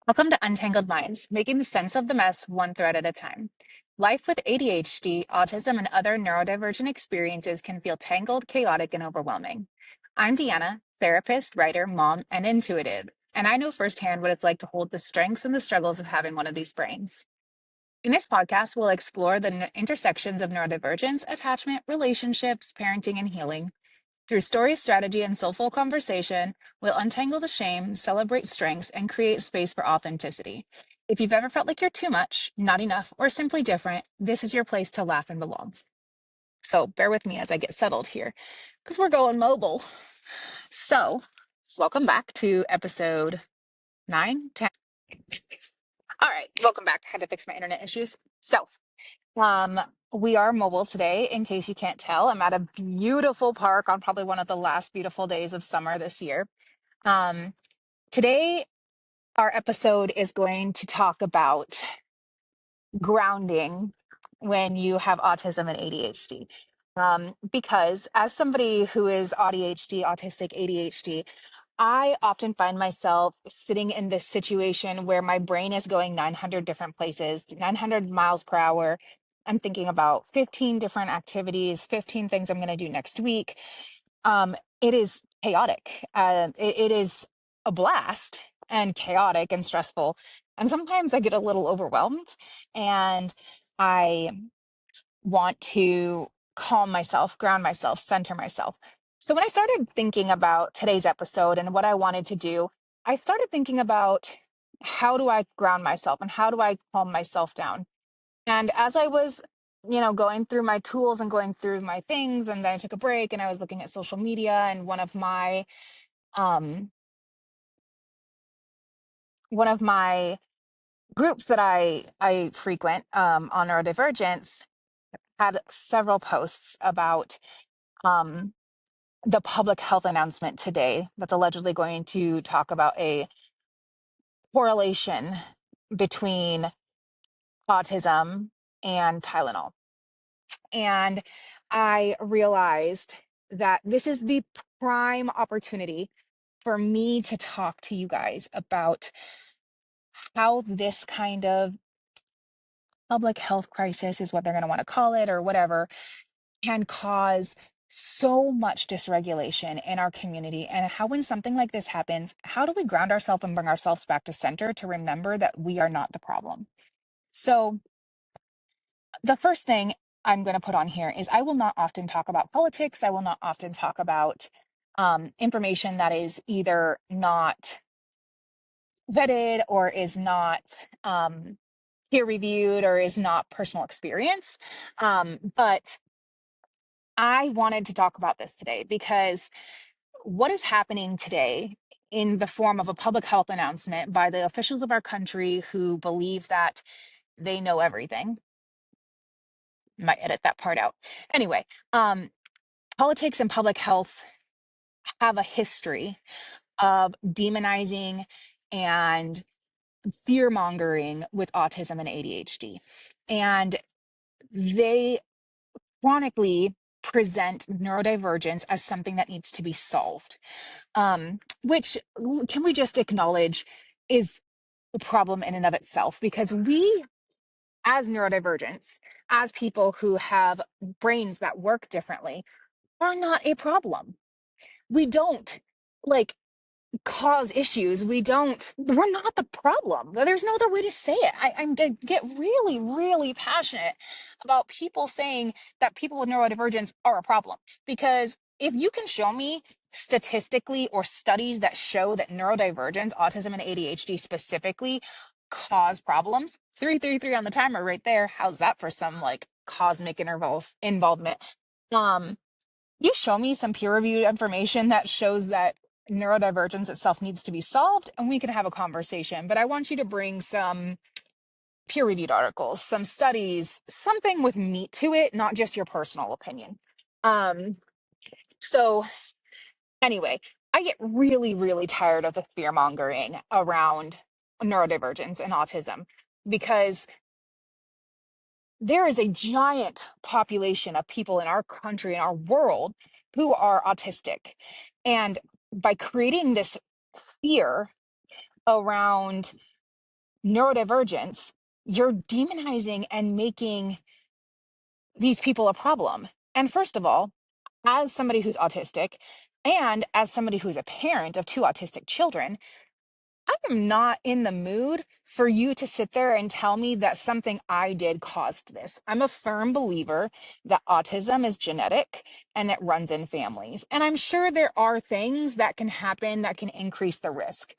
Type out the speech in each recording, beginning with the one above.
Welcome to Untangled Minds, making sense of the mess one thread at a time. Life with ADHD, autism, and other neurodivergent experiences can feel tangled, chaotic, and overwhelming. I'm Deanna, therapist, writer, mom, and intuitive, and I know firsthand what it's like to hold the strengths and the struggles of having one of these brains. In this podcast, we'll explore the intersections of neurodivergence, attachment, relationships, parenting, and healing. Through story, strategy, and soulful conversation, we'll untangle the shame, celebrate strengths, and create space for authenticity. If you've ever felt like you're too much, not enough, or simply different, this is your place to laugh and belong. So bear with me as I get settled here, because we're going mobile. So, welcome back to episode 9, 10. All right, welcome back. Had to fix my internet issues. Um, we are mobile today, in case you can't tell. I'm at a beautiful park on probably one of the last beautiful days of summer this year. Um, Today, our episode is going to talk about grounding when you have autism and ADHD. Because as somebody who is ADHD, autistic ADHD, I often find myself sitting in this situation where my brain is going 900 different places, 900 miles per hour. I'm thinking about 15 different activities, 15 things I'm going to do next week. It is chaotic. It is a blast and chaotic and stressful. And sometimes I get a little overwhelmed and I want to calm myself, ground myself, center myself. So when I started thinking about today's episode and what I wanted to do, I started thinking about how do I ground myself and how do I calm myself down? And as I was, going through my tools and going through my things, and then I took a break and I was looking at social media, and um one of my groups that I frequent on neurodivergence had several posts about um the public health announcement today that's allegedly going to talk about a correlation between autism and Tylenol. And I realized that this is the prime opportunity for me to talk to you guys about how this kind of public health crisis is what they're going to want to call it or whatever can cause so much dysregulation in our community, and how when something like this happens, how do we ground ourselves and bring ourselves back to center to remember that we are not the problem. So the first thing I'm going to put on here is I will not often talk about politics. I will not often talk about information that is either not vetted or is not peer reviewed or is not personal experience. But I wanted to talk about this today because what is happening today in the form of a public health announcement by the officials of our country who believe that they know everything. Might edit that part out. Anyway, politics and public health have a history of demonizing and fear mongering with autism and ADHD. And they chronically present neurodivergence as something that needs to be solved, which can we just acknowledge is a problem in and of itself, because we as neurodivergents, as people who have brains that work differently, are not a problem. We don't like cause issues. We're not the problem. There's no other way to say it. I get really, really passionate about people saying that people with neurodivergence are a problem. Because if you can show me statistically or studies that show that neurodivergence, autism, and ADHD specifically cause problems, 333 on the timer right there. How's that for some like cosmic involvement? Um, you show me some peer-reviewed information that shows that neurodivergence itself needs to be solved, and we can have a conversation. But I want you to bring some peer-reviewed articles, some studies, something with meat to it, not just your personal opinion. So anyway, I get really, really tired of the fear mongering around neurodivergence and autism because there is a giant population of people in our country, in our world, who are autistic. And by creating this fear around neurodivergence, you're demonizing and making these people a problem. And first of all, as somebody who's autistic and as somebody who's a parent of two autistic children, I am not in the mood for you to sit there and tell me that something I did caused this. I'm a firm believer that autism is genetic and it runs in families. And I'm sure there are things that can happen that can increase the risk.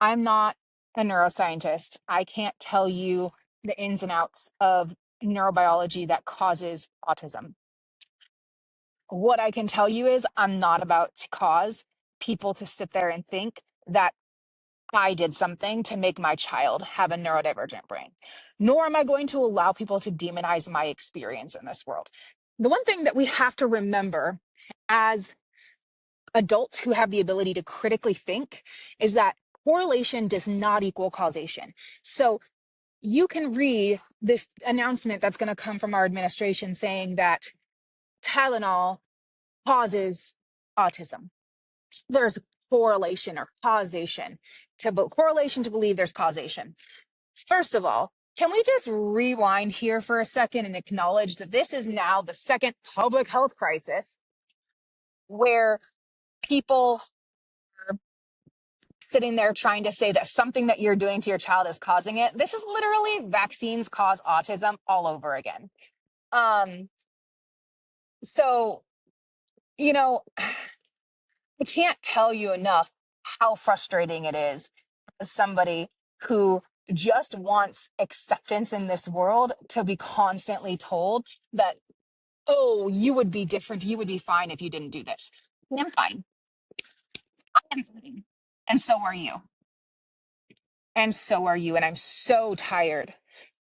I'm not a neuroscientist. I can't tell you the ins and outs of neurobiology that causes autism. What I can tell you is I'm not about to cause people to sit there and think that I did something to make my child have a neurodivergent brain, nor am I going to allow people to demonize my experience in this world. The one thing that we have to remember as adults who have the ability to critically think is that correlation does not equal causation. So you can read this announcement that's going to come from our administration saying that Tylenol causes autism. There's correlation or causation to correlation to believe there's causation. First of all, can we just rewind here for a second and acknowledge that this is now the second public health crisis where people are sitting there trying to say that something that you're doing to your child is causing it? This is literally vaccines cause autism all over again. Um, so, you know, I can't tell you enough how frustrating it is as somebody who just wants acceptance in this world to be constantly told that, oh, you would be different. You would be fine if you didn't do this. I'm fine. I am fine. And so are you. And so are you. And I'm so tired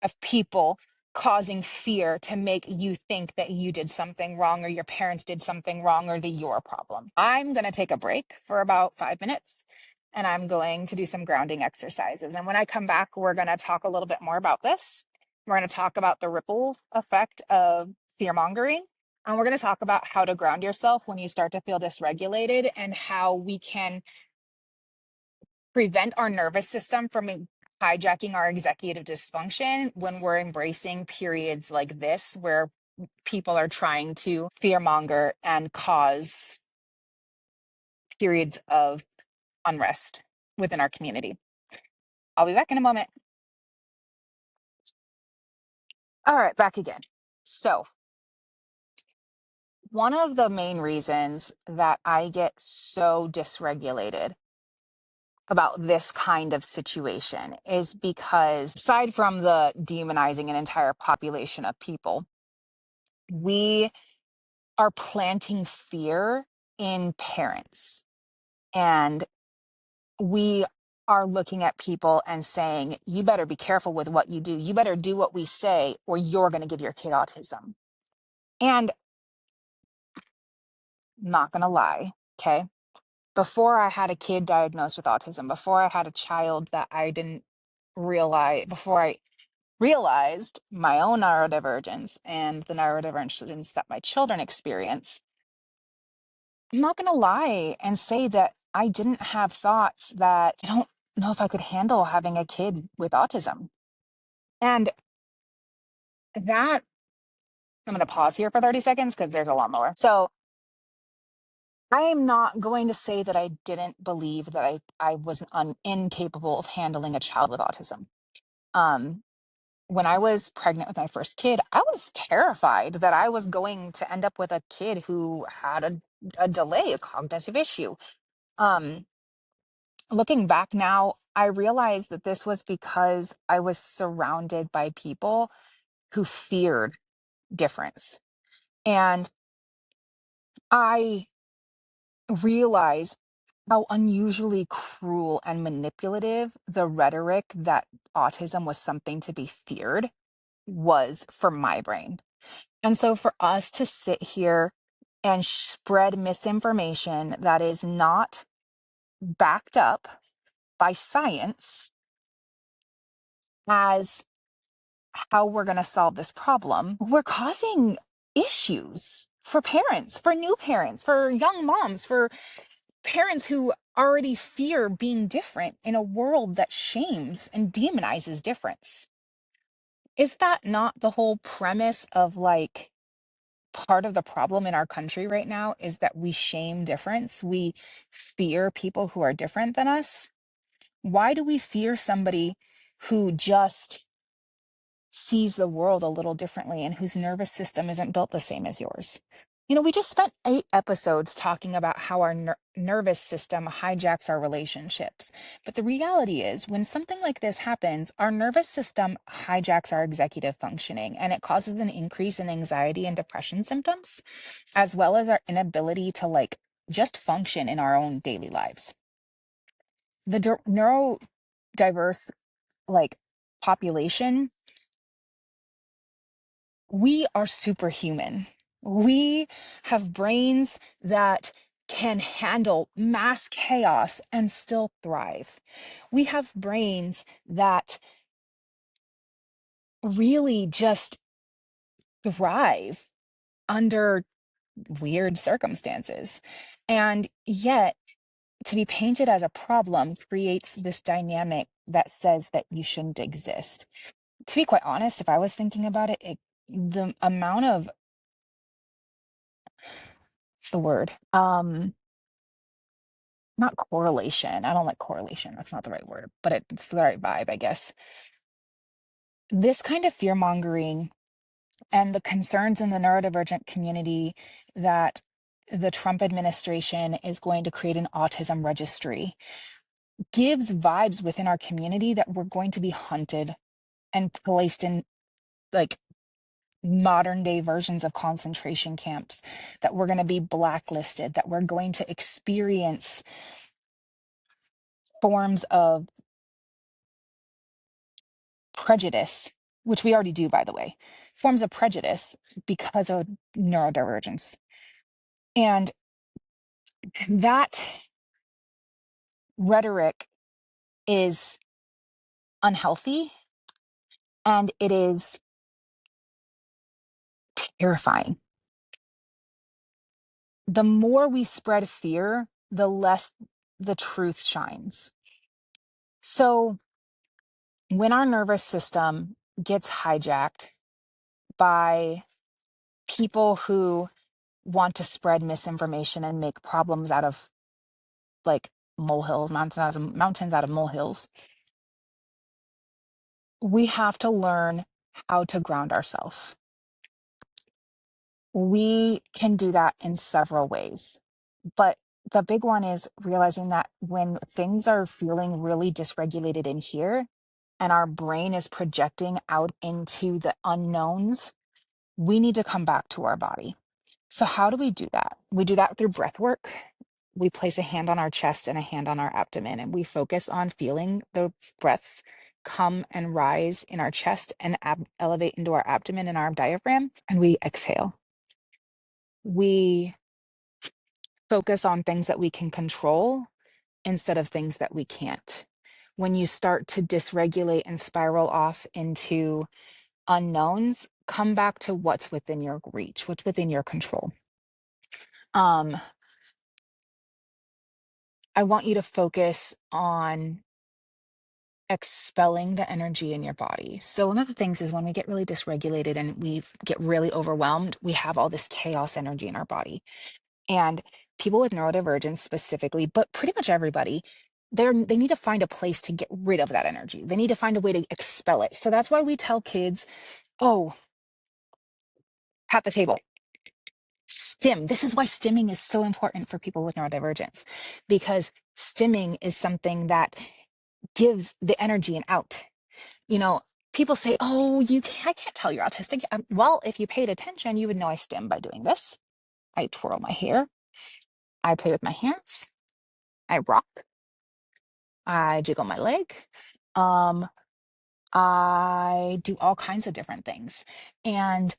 of people causing fear to make you think that you did something wrong or your parents did something wrong or that you're a problem. I'm going to take a break for about 5 minutes and I'm going to do some grounding exercises. And when I come back, we're going to talk a little bit more about this. We're going to talk about the ripple effect of fear mongering. And we're going to talk about how to ground yourself when you start to feel dysregulated and how we can prevent our nervous system from hijacking our executive dysfunction when we're embracing periods like this where people are trying to fearmonger and cause periods of unrest within our community. I'll be back in a moment. All right, back again. So, one of the main reasons that I get so dysregulated about this kind of situation is because aside from the demonizing an entire population of people, we are planting fear in parents. And we are looking at people and saying, you better be careful with what you do. You better do what we say, or you're going to give your kid autism. And not going to lie, okay? Before I had a kid diagnosed with autism, before I had a child that I didn't realize, before I realized my own neurodivergence and the neurodivergence that my children experience, I'm not going to lie and say that I didn't have thoughts that I don't know if I could handle having a kid with autism. And that, I'm going to pause here for 30 seconds because there's a lot more. So I am not going to say that I didn't believe that I was incapable of handling a child with autism. Um, when I was pregnant with my first kid, I was terrified that I was going to end up with a kid who had a delay, a cognitive issue. Um, Looking back now, I realized that this was because I was surrounded by people who feared difference. And I realized how unusually cruel and manipulative the rhetoric that autism was something to be feared was for my brain. And so for us to sit here and spread misinformation that is not backed up by science as how we're going to solve this problem, we're causing issues for parents, for new parents, for young moms, for parents who already fear being different in a world that shames and demonizes difference. Is that not the whole premise of like part of the problem in our country right now is that we shame difference? We fear people who are different than us. Why do we fear somebody who just sees the world a little differently and whose nervous system isn't built the same as yours? You know, we just spent 8 episodes talking about how our nervous system hijacks our relationships. But the reality is, when something like this happens, our nervous system hijacks our executive functioning and it causes an increase in anxiety and depression symptoms, as well as our inability to like just function in our own daily lives. The neurodiverse like population, we are superhuman. We have brains that can handle mass chaos and still thrive. We have brains that really just thrive under weird circumstances. And yet, to be painted as a problem creates this dynamic that says that you shouldn't exist. To be quite honest, if I was thinking about it, the amount of what's the word? Not correlation. I don't like correlation. That's not the right word, but it's the right vibe, I guess. This kind of fear mongering and the concerns in the neurodivergent community that the Trump administration is going to create an autism registry gives vibes within our community that we're going to be hunted and placed in like modern day versions of concentration camps, that we're going to be blacklisted, that we're going to experience forms of prejudice, which we already do, by the way, forms of prejudice because of neurodivergence. And that rhetoric is unhealthy and it is terrifying. The more we spread fear, the less the truth shines. So when our nervous system gets hijacked by people who want to spread misinformation and make problems out of like molehills, mountains out of molehills, we have to learn how to ground ourselves. We can do that in several ways, but the big one is realizing that when things are feeling really dysregulated in here and our brain is projecting out into the unknowns, we need to come back to our body. So how do we do that? We do that through breath work. We place a hand on our chest and a hand on our abdomen, and we focus on feeling the breaths come and rise in our chest and elevate into our abdomen and our diaphragm, and we exhale. We focus on things that we can control instead of things that we can't. When you start to dysregulate and spiral off into unknowns, come back to what's within your reach, what's within your control. Um, I want you to focus on expelling the energy in your body. So one of the things is when we get really dysregulated and we get really overwhelmed, we have all this chaos energy in our body. And people with neurodivergence specifically, but pretty much everybody, they need to find a place to get rid of that energy. They need to find a way to expel it. So that's why we tell kids, oh, pat the table. Stim. This is why stimming is so important for people with neurodivergence, because stimming is something that gives the energy an out. You know, people say, oh, I can't tell you're autistic. Well, if you paid attention, you would know I stim by doing this. I twirl my hair. I play with my hands. I rock. I jiggle my leg. Um, I do all kinds of different things. And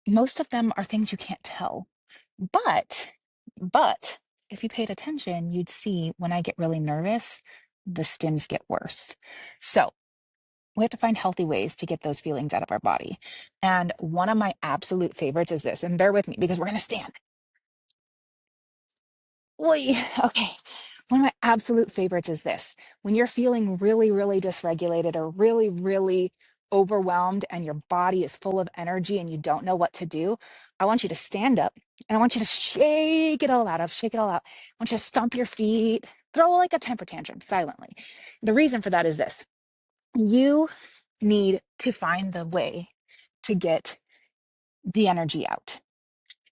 most of them are things you can't tell. But if you paid attention, you'd see when I get really nervous, the stims get worse. So we have to find healthy ways to get those feelings out of our body. And one of my absolute favorites is this, and bear with me because we're going to stand. Well, okay. One of my absolute favorites is this. When you're feeling really, really dysregulated or really, really overwhelmed and your body is full of energy and you don't know what to do, I want you to stand up and I want you to shake it all out. Shake it all out. I want you to stomp your feet, throw like a temper tantrum silently. The reason for that is this. You need to find the way to get the energy out.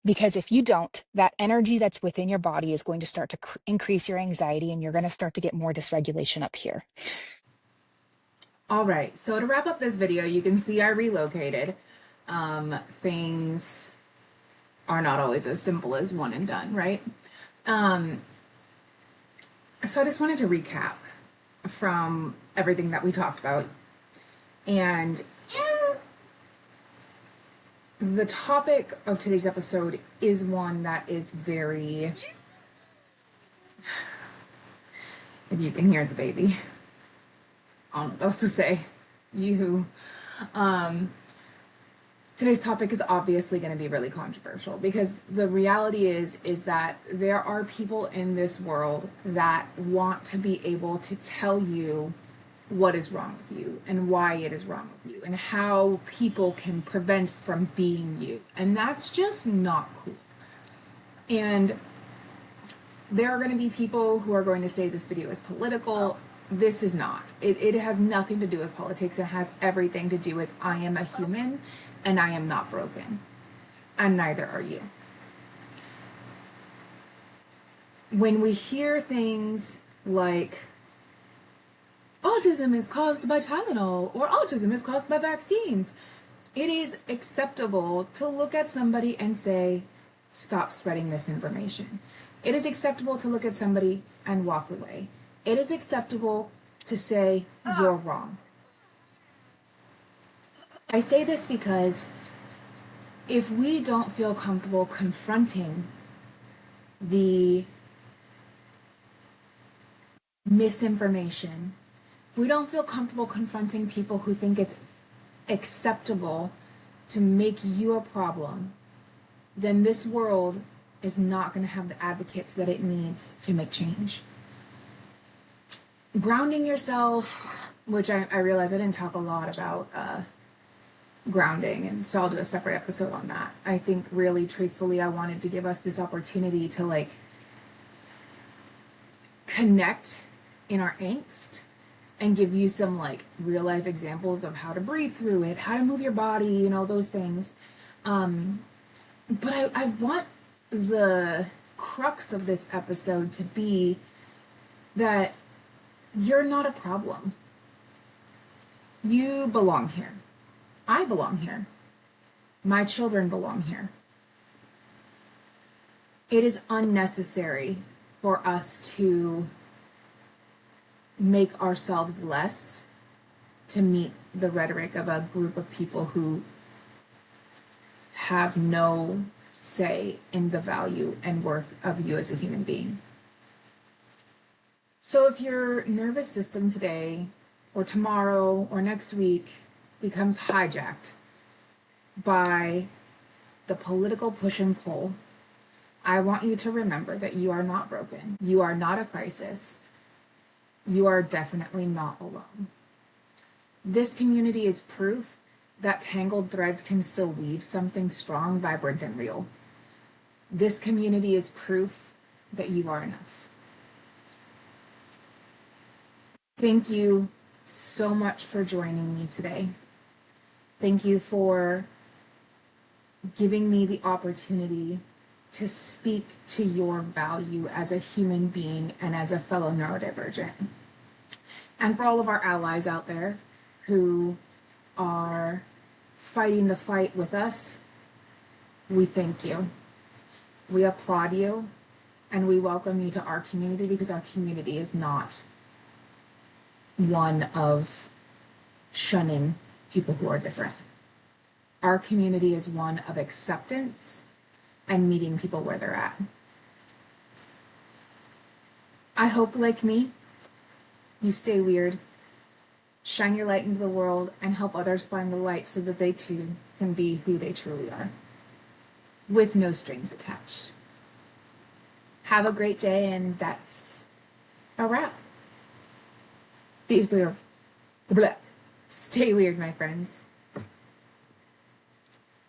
Because if you don't, that energy that's within your body is going to start to increase your anxiety and you're going to start to get more dysregulation up here. All right, so to wrap up this video, you can see I relocated. Things are not always as simple as one and done, right? So I just wanted to recap from everything that we talked about. And the topic of today's episode is one that is very, if you can hear the baby, I don't know what else to say. Today's topic is obviously going to be really controversial because the reality is that there are people in this world that want to be able to tell you what is wrong with you and why it is wrong with you and how people can prevent from being you. And that's just not cool. And there are going to be people who are going to say this video is political. This is not. It has nothing to do with politics. It has everything to do with I am a human and I am not broken. And neither are you. When we hear things like autism is caused by Tylenol or autism is caused by vaccines, it is acceptable to look at somebody and say, stop spreading misinformation. It is acceptable to look at somebody and walk away. It is acceptable to say, you're wrong. I say this because if we don't feel comfortable confronting the misinformation, if we don't feel comfortable confronting people who think it's acceptable to make you a problem, then this world is not going to have the advocates that it needs to make change. Grounding yourself, which I realize I didn't talk a lot about grounding, and so I'll do a separate episode on that. I think really truthfully I wanted to give us this opportunity to connect in our angst and give you some real life examples of how to breathe through it, how to move your body, those things. But I want the crux of this episode to be that you're not a problem. You belong here. I belong here. My children belong here. It is unnecessary for us to make ourselves less to meet the rhetoric of a group of people who have no say in the value and worth of you as a human being. So if your nervous system today or tomorrow or next week becomes hijacked by the political push and pull, I want you to remember that you are not broken. You are not a crisis. You are definitely not alone. This community is proof that tangled threads can still weave something strong, vibrant, and real. This community is proof that you are enough. Thank you so much for joining me today. Thank you for giving me the opportunity to speak to your value as a human being and as a fellow neurodivergent. And for all of our allies out there who are fighting the fight with us, we thank you. We applaud you, and we welcome you to our community because our community is not one of shunning people who are different. Our community is one of acceptance and meeting people where they're at. I hope, like me, you stay weird, shine your light into the world, and help others find the light so that they too can be who they truly are, with no strings attached. Have a great day, and that's a wrap. Be weird. Stay weird, my friends.